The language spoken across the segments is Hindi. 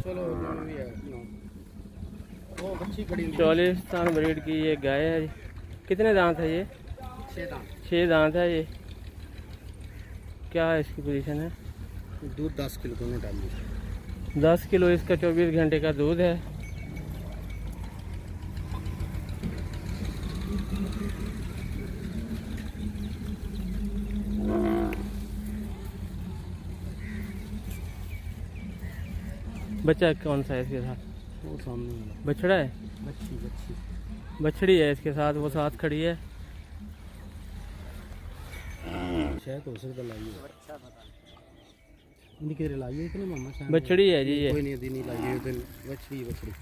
चलो भी है वो बच्ची खड़ी। चोलिस्तान ब्रीड की ये गाय है जी। कितने दांत है ये? 6 दांत। 6 दांत है ये। क्या है इसकी पोजीशन है? दूध 10 किलो दोनों टाइम में। 10 किलो इसका 24 घंटे का दूध है। बच्चा कौन सा है इसके साथ? वो सामने वाला बछड़ा है। बछड़ी है इसके साथ, वो साथ खड़ी है। शायद हो सकता लाइए इनकी किधर लाइए इतने मामा शायद बछड़ी है जी ये। कोई नहीं नहीं लाइए उधर बछड़ी।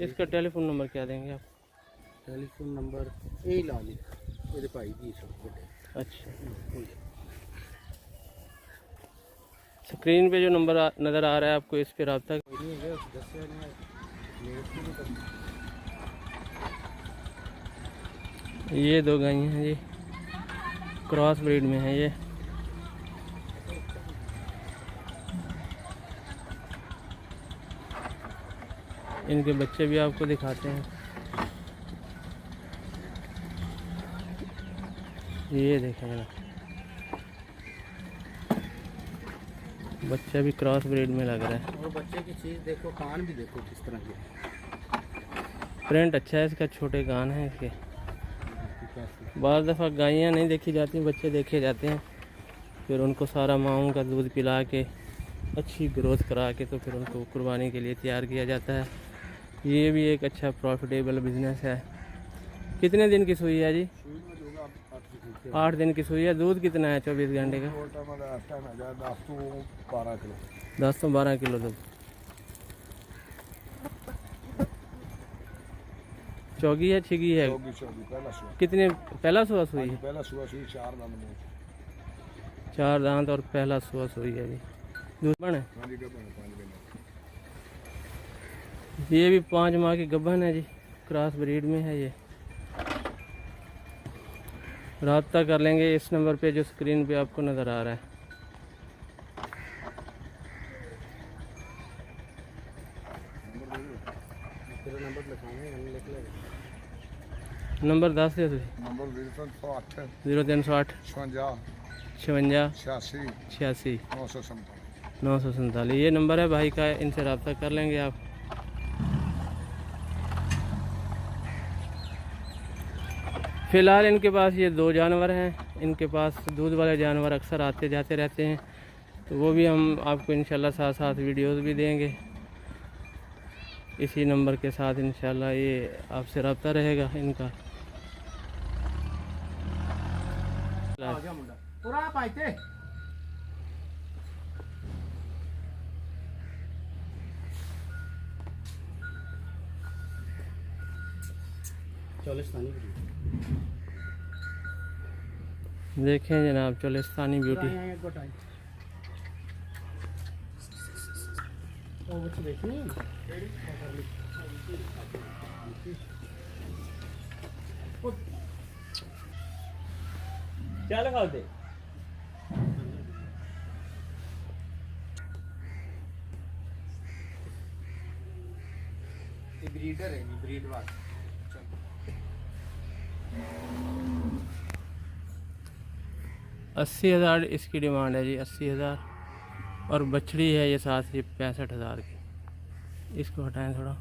इसका टेलीफोन नंबर क्या देंगे आप? टेलीफोन नंबर यही ला ली मेरे भाई जी सब बड़े। अच्छा, स्क्रीन पे जो नंबर नज़र आ रहा है आपको, इस पे रब्ता। ये 2 गाय हैं जी, क्रॉस ब्रीड में है ये। इनके बच्चे भी आपको दिखाते हैं। ये देखें ना, बच्चा भी क्रॉस ब्रीड में लग रहा है। और बच्चे की चीज़ देखो, कान भी देखो किस तरह के। प्रिंट अच्छा है इसका, छोटे कान हैं इसके। बार दफ़ा गायें नहीं देखी जाती, बच्चे देखे जाते हैं। फिर उनको सारा माओं का दूध पिला के अच्छी ग्रोथ करा के तो फिर उनको कुर्बानी के लिए तैयार किया जाता है। ये भी एक अच्छा प्रॉफिटेबल बिजनेस है। कितने दिन की सुई है जी? 8 दिन की सुई है। दूध कितना है 24 घंटे का? 10 से 12 किलो दूध। चौगी है छिगी है? कितने पहला सुबह सुई है? 4 दांत और पहला सुबह सुई है जी। दूध बने ये भी 5 माह की गब्बन है जी, क्रॉस ब्रीड में है ये। राब्ता कर लेंगे इस नंबर पे जो स्क्रीन पे आपको नज़र आ रहा है। नंबर 10 दे दो। नंबर 0308 56 86 947। ये नंबर है भाई का, इनसे रब्ता कर लेंगे आप। फ़िलहाल इनके पास ये 2 जानवर हैं। इनके पास दूध वाले जानवर अक्सर आते जाते रहते हैं, तो वो भी हम आपको इंशाल्लाह साथ साथ वीडियोस भी देंगे। इसी नंबर के साथ इंशाल्लाह ये आपसे रब्ता रहेगा इनका। देखें जनाब, चोलिस्तानी ब्यूटी। क्या लगाओ दे? ब्रीडर है, ब्रीड वाला। 80,000 इसकी डिमांड है जी, 80,000। और बछड़ी है ये साथ ही 65,000 की। इसको हटाएं थोड़ा।